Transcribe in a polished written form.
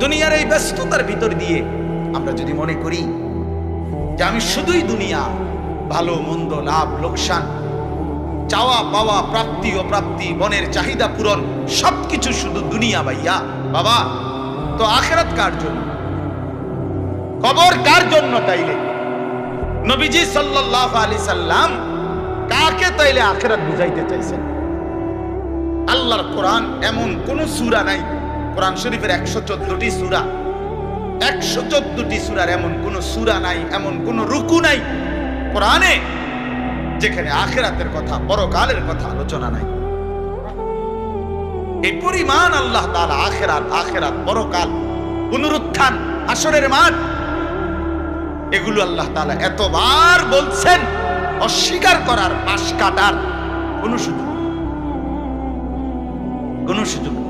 দুনিয়ার এই ব্যস্ততার ভিতর দিয়ে আমরা যদি মনে করি যে আমি শুধুই দুনিয়া, ভালো মন্দ, লাভ লোকসান, চাওয়া পাওয়া, প্রাপ্তি অপ্রাপ্তি, মনের চাহিদা পূরণ, সবকিছু শুধু দুনিয়া ভাইয়া, বাবা তো আখিরাত কার জন্য? কবর কার জন্য? তাইলে নবীজি সাল্লাল্লাহু আলাইহি সাল্লাম কাকে তাইলে আখিরাত বুঝাইতে চাইছেন? আল্লাহর কোরআন এমন কোন সূরা নাই, কোরআন শরীফের 114টি সূরা, 114টি সূরার এমন কোন সূরা নাই, এমন কোন রুকু নাই কোরআনে যেখানে আখিরাতের কথা, পরকালের কথা আলোচনা নাই। এই পরিমাণ আল্লাহ তাআলা আখিরাত, আখিরাত, পরকাল, পুনরুত্থান, হাসরের মাঠ, এগুলো আল্লাহ তাআলা এতবার বলছেন, অস্বীকার করার, পাশ কাটার কোনো সুযোগ নেই।